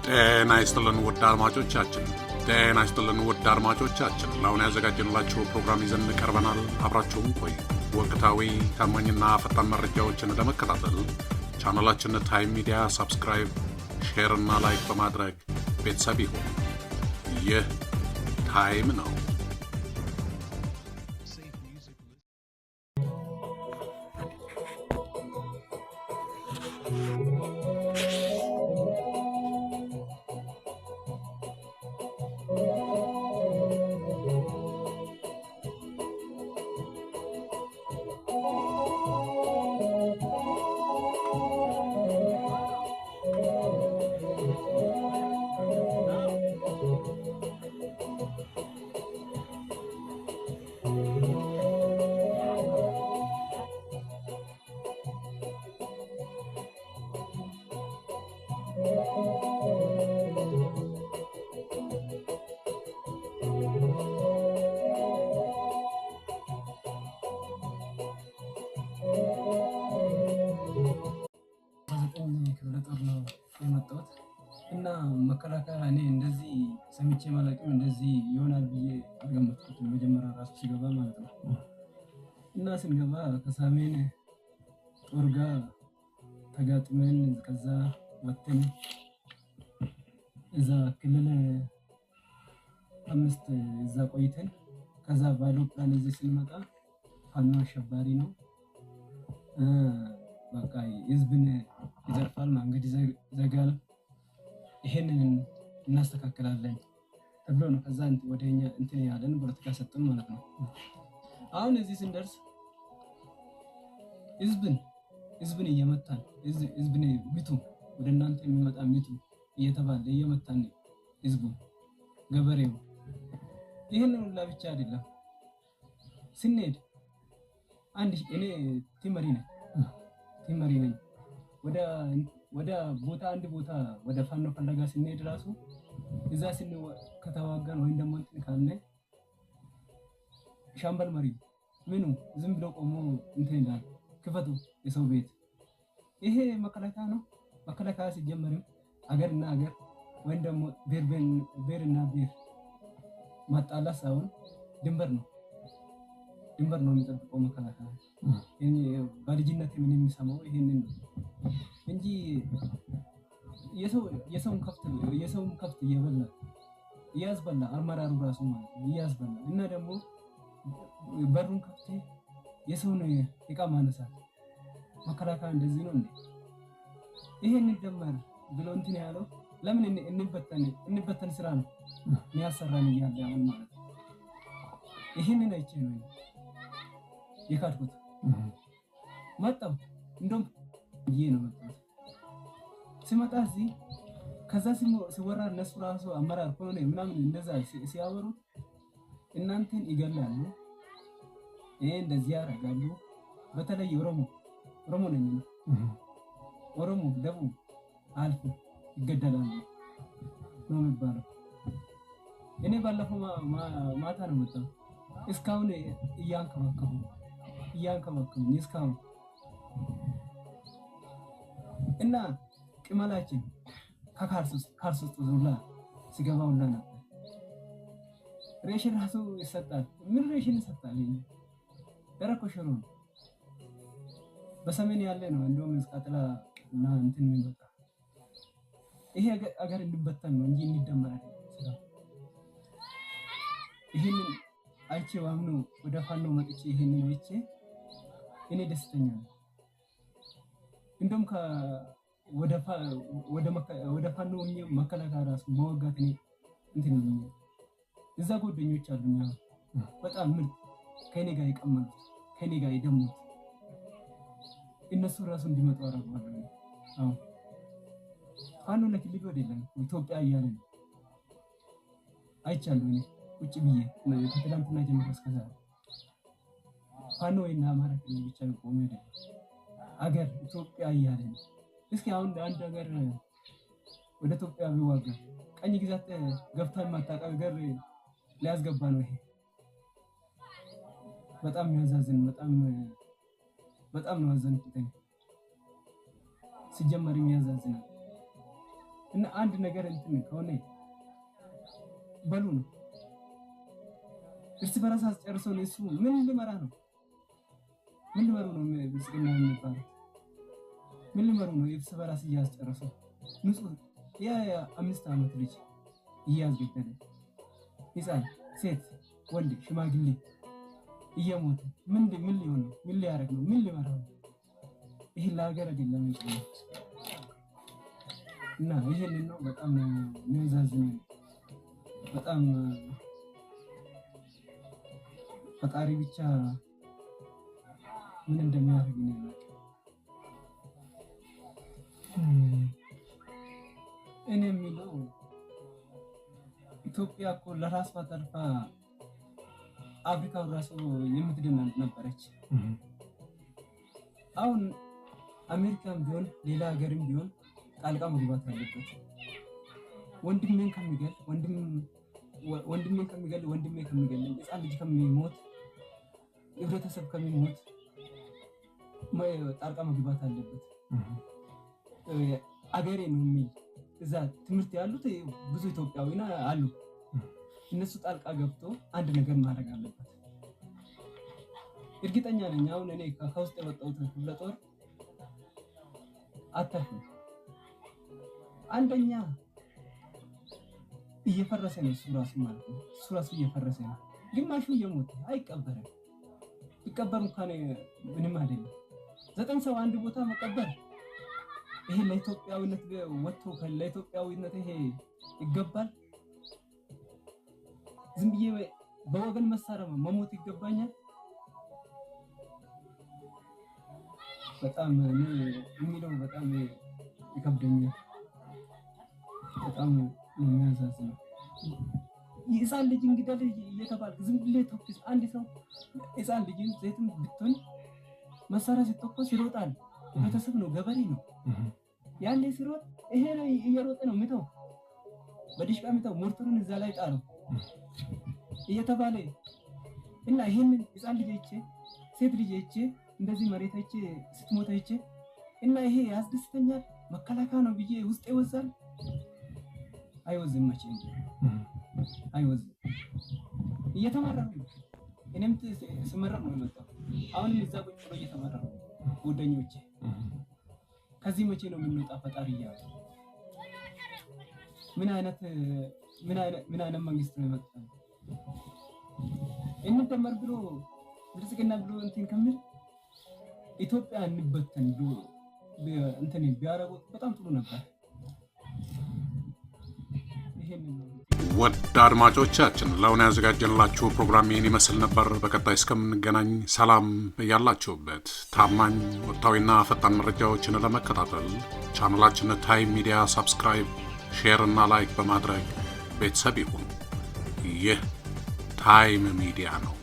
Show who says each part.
Speaker 1: ጤና ይስጥልን ውድ አድማጮቻችን ለአሁን ያዘጋጀንላችሁ ፕሮግራም ይዘን ቀርበናል። አብራችሁን ቆዩ። ወቅታዊ ታማኝና ፈጣን መረጃዎችን ለመከታተል ቻናላችንን ታይም ሚዲያ ሰብስክራይብ፣ ሼር እና ላይክ በማድረግ ቤተሰብ ይሁኑ። ይህ ታይም ነው።
Speaker 2: እና መከላከያ እኔ እንደዚህ ሰምቼ ማለቅም እንደዚህ ይሆናል ብዬ አልገመትኩትም። መጀመሪያ ራሱ ሲገባ ማለት ነው። እና ስንገባ ከሰሜን ጦር ጋር ተጋጥመን ከዛ ወጥተን እዛ ክልል 5 እዛ ቆይተን ከዛ በአውሮፕላን እዚህ ስንመጣ ፋኖ አሸባሪ ነው፣ በቃ ህዝብን ይዘርፋል፣ መንገድ ይዘጋል፣ ይሄንን እናስተካክላለን ተብሎ ነው ከዛ ወደኛ እንትን ያለን ፖለቲካ ሰጥተን ማለት ነው። አሁን እዚህ ስንደርስ ህዝብን እየመታን ህዝብን ምቱ፣ ወደ እናንተ የሚመጣ ምቱ እየተባለ እየመታን ህዝቡ ገበሬው ይሄንን ሁላ ብቻ አይደለም። ስንሄድ እኔ ቲመሪ ነኝ ወደ አንድ ቦታ ወደ ፋኖ ፈለጋ ስንሄድ ራሱ እዛ ከተዋጋን ወይም ደግሞ እንትን ካለ ሻምበል መሪ ምኑ ዝም ብሎ ቆሞ እንትን ይላል፣ ክፈቱ የሰው ቤት። ይሄ መከላከያ ነው። መከላከያ ሲጀመርም አገርና አገር ወይም ደግሞ ብሔርና ብሔር ማጣላት ሳይሆን ድንበር ነው የሚጠብቀው መከላከያ። በልጅነት ምን የሚሰማው ይሄንን ነው እንጂ የሰውን ከብት እያስበላ አመራሩ ራሱ ማለት ነው እያስበላ እና ደግሞ በሩን ከፍቶ የሰውን ዕቃ ማነሳት መከላከያ እንደዚህ ነው እንዴ? ይሄን እንደማር ብሎ እንትን ያለው ለምን እንበተን ስራ ነው የሚያሰራን እያለ አሁን ማለት ነው። ይሄንን አይቼ ነው የካድኩት። መጣሁ እንደውም ይሄ ነው መጣሁ። ሲመጣ እዚህ ከዛ ሲወራ እነሱ ራሱ አመራር ሆነ ምናምን እንደዛ ሲያወሩ እናንተን ይገላሉ፣ እንደዚህ ያደርጋሉ። በተለይ ኦሮሞ ነኝ ኦሮሞ ደቡብ አልፎ ይገደላሉ ነው የሚባለው። እኔ ባለፈው ማታ ነው መጣሁ። እስካሁን እያንከባከቡ እስካሁን እና ቅመላችን ከካርስ ውስጥ ዙላ ሲገባ ሁላ ነበር። ሬሽን ራሱ ይሰጣል። ምን ሬሽን ይሰጣል? ደረቅ ሽሮ ነው። በሰሜን ያለ ነው እንደውም እስቃጥላ እና እንትን የሚመጣ ይሄ አገር እንድበተን ነው እንጂ እንዲደመር አይደለም። ይሄንን አይቼ ዋምኖ ወደ ፋኖ መጥቼ ይሄንን አይቼ እኔ ደስተኛ ነኝ። እንደውም ወደ ፋኖ መከላከያ ራሱ መወጋት እኔ እንትን ነው። እዛ ጓደኞች አሉኝ በጣም ምርጥ ከኔ ጋር የቀመሉት ከኔ ጋር የደሙት እነሱ ራሱ እንዲመጡ አደረጋለሁ። አሁን ፋኖ ለክልል አይደለም ኢትዮጵያ እያለ ነው አይቻለሁ። እኔ ቁጭ ብዬ ከትላንትና ጀምሮ እስከ ዛሬ ፋኖ ወይና አማራ ክልል ብቻ ነው ቆሞ አይደለም አገር ኢትዮጵያ እያለ ነው። እስኪ አሁን አንድ ሀገር ወደ ኢትዮጵያ ቢዋጋ ቀኝ ግዛት ገብታ የማታውቅ ሀገር ሊያስገባ ነው። ይሄ በጣም የሚያሳዝን በጣም ነው ያዘንኩት። ሲጀመር የሚያሳዝን እና አንድ ነገር እንትን ከሆነ በሉ ነው እርስ በራስ አስጨርሶ ነው እሱ ምን ሊመራ ነው? ምን ሊመሩ ነው? ብልጽግና የሚባለው ምን ሊመሩ ነው? እርስ በራስ እያስጨረሱ ንጹህ የ5 ዓመት ልጅ እያስገደለ ሕፃን፣ ሴት፣ ወንድ፣ ሽማግሌ እየሞተ ምን ሊሆን ነው? ምን ሊያደርግ ነው? ምን ሊመራ ነው? ይሄ ለሀገር አይደለም እና ይሄንን ነው በጣም የሚያሳዝነው። በጣም ፈጣሪ ብቻ ምን እንደሚያደርግ ነው። እኔ የሚለው ኢትዮጵያ እኮ ለራሷ ተርፋ አፍሪካው ራሱ የምትድን ነበረች። አሁን አሜሪካም ቢሆን ሌላ ሀገርም ቢሆን ጣልቃ መግባት አለበት። ወንድሜን ከሚገል ወንድሜ ከሚገል ሕፃን ልጅ ከሚሞት ህብረተሰብ ከሚሞት ጣልቃ መግባት አለበት። አገሬ ነው የሚል እዛ ትምህርት ያሉት ብዙ ኢትዮጵያዊና አሉ። እነሱ ጣልቃ ገብቶ አንድ ነገር ማድረግ አለበት። እርግጠኛ ነኝ አሁን እኔ ከውስጥ የወጣሁት ክፍለ ጦር አተርፍም። አንደኛ እየፈረሰ ነው እሱ ራሱ ማለት ነው። እሱ ራሱ እየፈረሰ ነው። ግማሹ እየሞተ አይቀበርም። ይቀበር እንኳን ምንም አይደለም። 9 ሰው አንድ ቦታ መቀበር ይሄ ለኢትዮጵያዊነት ወጥቶ ለኢትዮጵያዊነት ይሄ ይገባል? ዝም ብዬ በወገን መሳሪያ መሞት ይገባኛል? በጣም የሚለው በጣም ይከብደኛል። በጣም የሚያሳዝነው ሕፃን ልጅ እንግዲህ እየተባለ ዝም ብለህ ተኩስ። አንድ ሰው ሕፃን ልጅ ዘይትም ብትሆን መሳሪያ ሲተኮስ ይሮጣል። ቤተሰብ ነው፣ ገበሬ ነው። ያኔ ሲሮጥ ይሄ ነው እየሮጠ ነው ምተው፣ በዲሽቃ ምተው፣ ሞርተሩን እዛ ላይ ጣለው እየተባለ እና ይሄንን ሕፃን ልጅ አይቼ ሴት ልጅ አይቼ እንደዚህ መሬት አይቼ ስትሞት አይቼ እና ይሄ ያስደስተኛል መከላከያ ነው ብዬ ውስጥ ይወዛል? አይወዝም። መቼ አይወዝም። እየተመረረ ነው። እኔም ስመረር ነው የመጣው። አሁንም እዛ ቁጭ ብሎ እየተመረረ ነው ጓደኞቼ። ከዚህ መቼ ነው የምንወጣ? ፈጣሪ እያለ ምን አይነት መንግስት ነው የመጣው? እንደመር ብሎ ብልጽግና ብሎ እንትን ከሚል ኢትዮጵያ እንበተን ብሎ እንትን ቢያረጉ በጣም ጥሩ ነበር።
Speaker 1: ውድ አድማጮቻችን ለአሁን ያዘጋጀንላችሁ ፕሮግራም ይህን ይመስል ነበር። በቀጣይ እስከምንገናኝ ሰላም ያላችሁበት። ታማኝ ወቅታዊና ፈጣን መረጃዎችን ለመከታተል ቻናላችንን ታይም ሚዲያ ሰብስክራይብ፣ ሼር እና ላይክ በማድረግ ቤተሰብ ይሁኑ። ይህ ታይም ሚዲያ ነው።